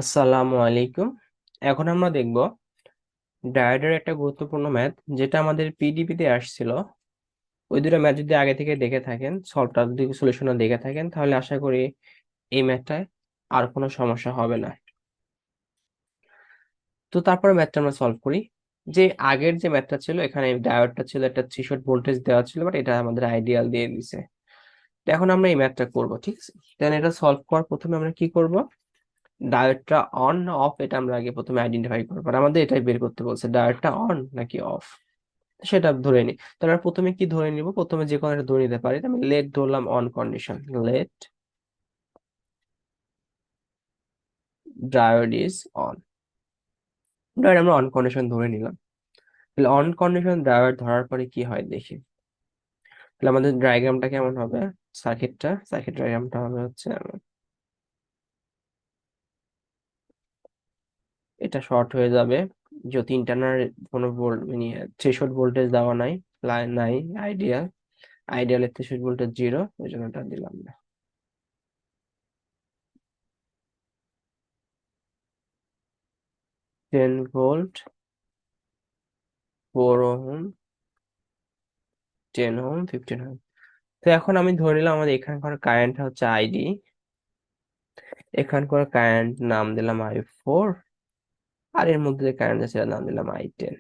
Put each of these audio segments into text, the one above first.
আসসালামু আলাইকুম। এখন আমরা দেখব ডায়োডের একটা গুরুত্বপূর্ণ ম্যাথ, যেটা আমাদের পিডিপিতে আসছিল। ওই দুটো ম্যাথ যদি আগে থেকে দেখে থাকেন, সলভটা যদি সলিউশনটা দেখে থাকেন, তাহলে আশা করি এই ম্যাথটায় আর কোনো সমস্যা হবে না। তো তারপরে ম্যাথটা আমরা সলভ করি। যে আগের যে ম্যাথটা ছিল, এখানে ডায়োডটা ছিল একটা 300 ভোল্টেজ দেওয়া ছিল, বাট এটা আমাদের আইডিয়াল দিয়ে দিছে। তো এখন আমরা এই ম্যাথটা করব, ঠিক আছে? দেন এটা সলভ করার প্রথমে আমরা কি করব, ডায়োডটা অন না অফ এটা আমরা আগে প্রথমে আইডেন্টিফাই করবো। আর আমাদের এটাই বের করতে বলছে, ডায়োডটা অন নাকি অফ, সেটা ধরে নিই। তাহলে আমরা প্রথমে কি ধরে নিব, প্রথমে যে কোনো একটা ধরে নিতে পারি। আমি লেট ধরলাম on condition, let diode is on. Diode আমরা অন কন্ডিশন ধরে নিলাম। তাহলে অন কন্ডিশন ডায়োড ধরার পরে কি হয় দেখি। তাহলে আমাদের ডায়াগ্রামটা কেমন হবে, সার্কিট ডায়াগ্রামটা হবে হচ্ছে এটা শর্ট হয়ে যাবে। যদি ইন্টারনাল কোনো মানে থ্রেশহোল্ড ভোল্টেজ দেওয়া নাই, নাই আইডিয়াল, আইডিয়াল থ্রেশহোল্ড ভোল্টেজ 0, ওই জন্য এটা দিলাম না। 10 ভোল্ট, 4 ওহম, 10 ওহম, 15 ওহম। তো এখন আমি ধরে নিলাম আমাদের এখানকার কারেন্ট হচ্ছে আইডি, এখানকার কারেন্ট নাম দিলাম I4, আর এর মধ্যে যে কারেন্ট আছে এটার নাম দিলাম I10।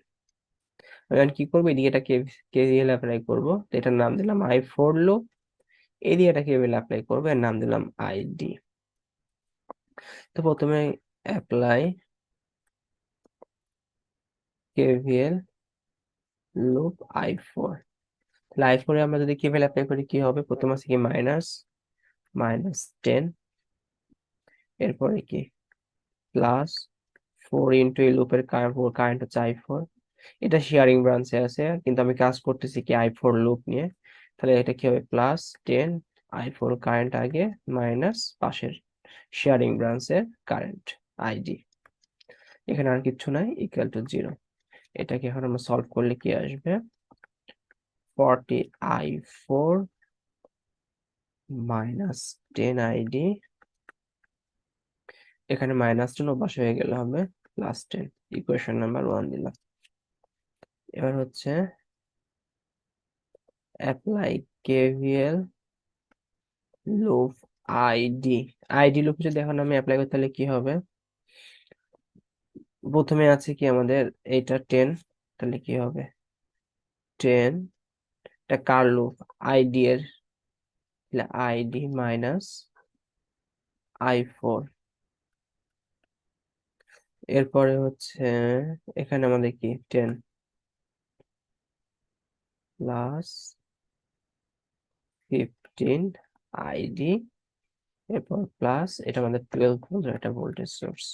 আমি এখন কি করবো, এদিকে এটা কেভিএল অ্যাপ্লাই করবো, তো এটার নাম দিলাম I4 লুপ। এদিকে এটা কেভিএল অ্যাপ্লাই করবো, এর নাম দিলাম আইডি। তো প্রথমে অ্যাপ্লাই কেভিএল লুপ I4। তাহলে I4 এ আমরা যদি কেভিএল অ্যাপ্লাই করি কি হবে, প্রথমে আছে কি মাইনাস -10, এরপরে কি প্লাস 4 ইন্টু এই লুপের কারেন্ট হচ্ছে I4। এটা শেয়ারিং ব্রাঞ্চে আছে, কিন্তু আমি কাজ করতেছি কি I4 লুপ নিয়ে। তাহলে এটা কি হবে, +10, I4 কারেন্ট আগে, মাইনাস পাশের শেয়ারিং ব্রাঞ্চের কারেন্ট আইডি। এখানে আর কিছু নাই, ইকুয়াল টু 0। এটাকে এখন আমরা সলভ করলে কি আসবে, 40I4 -10 আইডি, এখানে -10 অভ্যাস হয়ে গেলে হবে +10। ইকুয়েশন নাম্বার 1 দিলাম। এবার হচ্ছে apply KVL loop ID. ID loop যদি এখন আমি অ্যাপ্লাই করি তাহলে কি হবে, প্রথমে আছে কি আমাদের এইটা 10, তাহলে কি হবে 10, এটা কার লুপ, আইডি এর, আইডি মাইনাস I4। এরপরে হচ্ছে এখানে আমাদের কি 10 প্লাস 15 আইডি, এরপর প্লাস এটা আমাদের 12 ভোল্ট, একটা ভোল্টেজ সোর্স,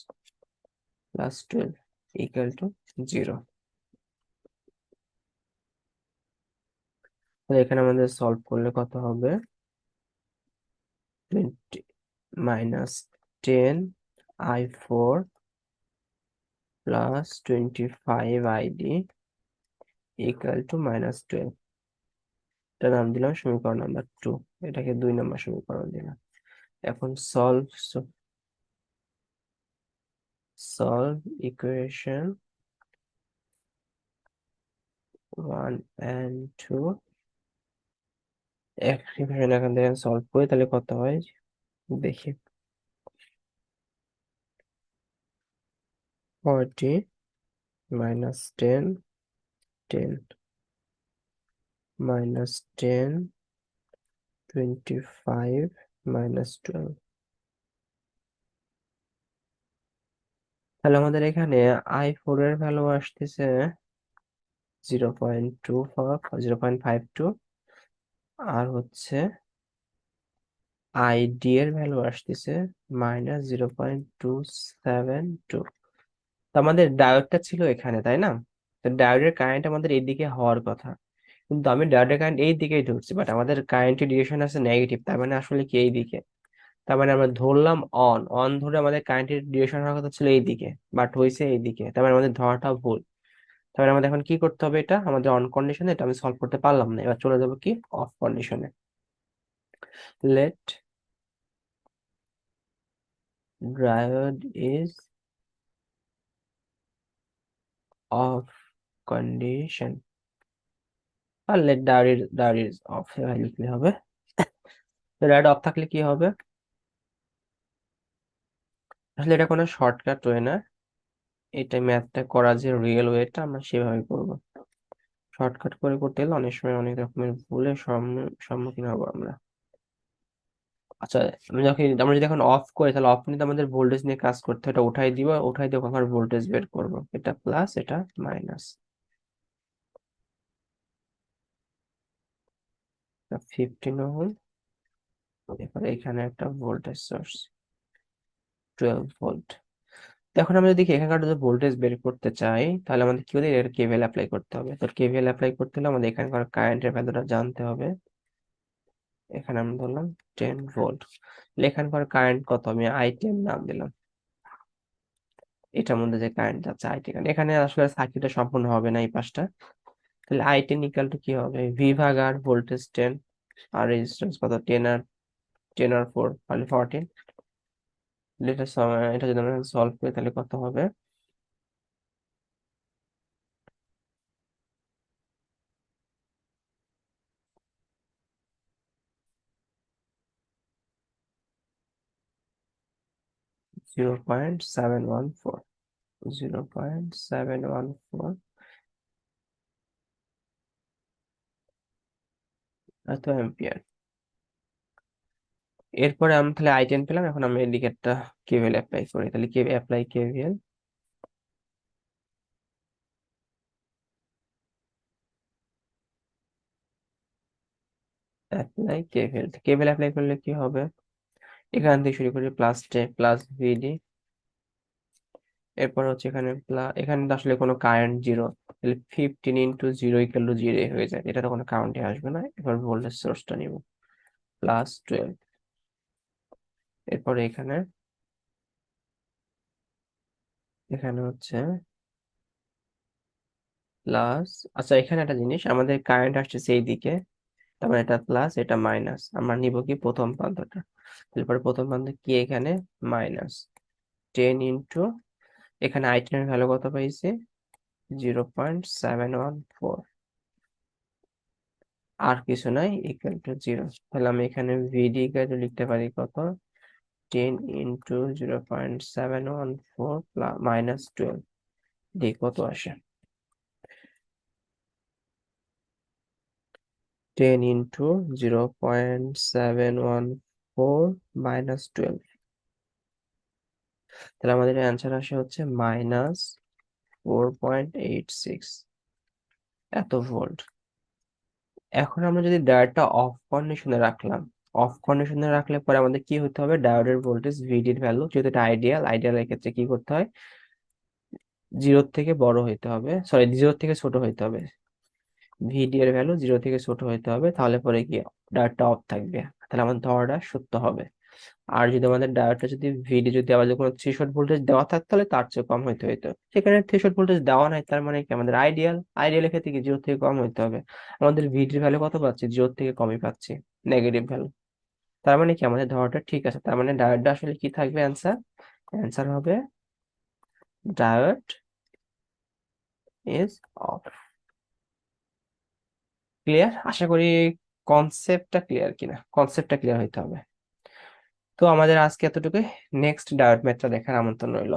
+12 ইকুয়াল টু 0। তাহলে এখানে আমাদের সলভ করলে কত হবে, 20 -10 I4 +25 আইডি ইকুয়াল টু -12। এটা নাম দিলাম সমীকরণ নাম্বার 2, এটাকে 2 নম্বর সমীকরণ দিলাম। এখন সলভ ইকুয়েশন 1 and 2। ইকুয়েশন এখান থেকে সলভ করি, তাহলে কত হয় দেখি। 40 -10, 10 -10, 25 -12। তাহলে আমাদের এখানে I4 এর ভ্যালু আসতেছে 0.52, আর হচ্ছে আইডি এর ভ্যালু আসতেছে -0.272। তো আমাদের ডায়োডটা ছিল এখানে, তাই না? তো ডায়োডের কারেন্ট আমাদের এইদিকে হওয়ার কথা, কিন্তু আমি ডায়োডের কারেন্ট এই দিকেই ধরছি, বাট আমাদের কারেন্টের ডিরেকশন আছে নেগেটিভ, তার মানে আসলে কি এই দিকে। তার মানে আমরা ধরলাম অন, অন ধরে আমাদের কারেন্টের ডিরেকশন হওয়ার কথা ছিল এই দিকে, বাট হয়েছে এই দিকে, তার মানে আমাদের ধরাটা ভুল। তার মানে আমাদের এখন কি করতে হবে, এটা আমাদের অন কন্ডিশনে, এটা আমি সলভ করতে পারলাম না। এবার চলে যাবো কি অফ কন্ডিশনে। Let diode is off condition, আর let diode is off লিখলে হবে। diode অফ থাকলে কি হবে? আসলে এটা কোনো শর্টকাট ওয়ে না, এটা ম্যাথটা করা যে রিয়েল ওয়েটা আমরা সেভাবে করব। শর্টকাট করে করতে গেলে অনেক সময় অনেক রকমের ভুলের সম্মুখীন হবো আমরা। আচ্ছা, আমরা যদি এখন অফ করি তাহলে অফ নিতে আমাদের ভোল্টেজ নিয়ে কাজ করতে হয়, এটা উঠাই দিয়ে কখন ভোল্টেজ বের করব, এটা প্লাস এটা মাইনাস। 15 ওহম, এরপরে এখানে একটা ভোল্টেজ সোর্স 12 ভোল্ট। এখন আমরা যদি এখানকার যদি ভোল্টেজ বের করতে চাই তাহলে আমাদের কি বলি, এর কেভিএল অ্যাপ্লাই করতে হবে। তো কেভিএল অ্যাপ্লাই করতে হলে আমাদের এখানকার কারেন্টের ভ্যালুটা জানতে হবে। এখানে আমরা ধরলাম 10 ভোল্ট, এখানকার কারেন্ট কত, আমি I10 নাম দিলাম। এটার মধ্যে যে কারেন্ট যাচ্ছে I10, এখানে আসলে সার্কিটটা সম্পূর্ণ হবে না এই পাশটা। তাহলে I10 ইকুয়াল টু কি হবে, ভি ভাগ আর, ভোল্টেজ 10 আর রেজিস্ট্যান্স কত, 10 আর 4 তাহলে 14। এটা যদি আমরা সলভ করি তাহলে কত হবে, 0.714, 0.714 এত অ্যাম্পিয়ার। এরপরে আমি তাহলে I10 পেলাম, এখন আমি এদিকে একটা কেভিএল অ্যাপ্লাই করি, তাহলে কেভিএল কেভিএল অ্যাপ্লাই করলে কি হবে, এখান থেকে শুরু করি প্লাস ভিডি, এরপর হচ্ছে এখানে তো আসলে কোনো কারেন্ট জিরো, তাহলে 15 × 0 = 0 হয়ে যায়, এটা তো কোনো কারেন্টে আসবে না। এবার ভোল্টেজ সোর্সটা নিব +12, এরপরে এখানে এখানে হচ্ছে প্লাস। আচ্ছা, এখানে একটা জিনিস, আমাদের কারেন্ট আসছে সেই দিকে, তারপর এটা প্লাস এটা মাইনাস, আমরা নিব কি প্রথম প্রান্তটা, তারপরে প্রথম প্রান্ত কি এখানে -10 এখানে I10 এর ভ্যালু কত পাইছি, 0.714, আর কিছু নাই, ইকুয়াল টু 0। তাহলে আমি এখানে ভিডি ইকুয়াল টু লিখতে পারি কত, 10 × 0.714 -12, দেখি কত আসে, 10 × 0.714 -12, তাহলে আমাদের অ্যান্সার আসে হচ্ছে -4.86 এত ভোল্ট। এখন আমরা যদি ডায়োডটা অফ কন্ডিশনে রাখলাম, অফ কন্ডিশনে রাখলে পরে আমাদের কি হতে হবে, ডায়োডের ভোল্টেজ ভিডির ভ্যালু, যেহেতু এটা আইডিয়ালের ক্ষেত্রে কি করতে হয়, জিরোর থেকে বড় হইতে হবে, সরি জিরোর থেকে ছোট হইতে হবে, ভিডি এর ভ্যালু 0 থেকে ছোট হইতে হবে, তাহলে পরে কি ডায়োডটা অফ থাকবে, তাহলে আমাদের ধরাটা সত্য হবে। আর যদি আমাদের ডায়োডটা যদি ভিডি যদি আবার কোনো থ্রেশহোল্ড ভোল্টেজ দেওয়া থাকতো তাহলে তার চেয়ে কম হইতে হইতো, সেখানে থ্রেশহোল্ড ভোল্টেজ দেওয়া নাই, তার মানে কি আমাদের আইডিয়ালের ক্ষেত্রে কি 0 থেকে কম হইতে হবে। আমাদের ভিডির ভ্যালু কত পাচ্ছি, 0 থেকে কমই পাচ্ছি, নেগেটিভ ভ্যালু। তার মানে কি আমাদের ধরাটা ঠিক আছে, তার মানে ডায়োডটা আসলে কি থাকবে, অ্যান্সার অ্যান্সার হবে ডায়োড ইজ অফ। ক্লিয়ার? আশা করি কনসেপ্টটা ক্লিয়ার হইতে হবে। তো আমাদের আজকে এতটুকুই, নেক্সট ডায়োড ম্যাথটা দেখার আমন্ত্রণ রইল।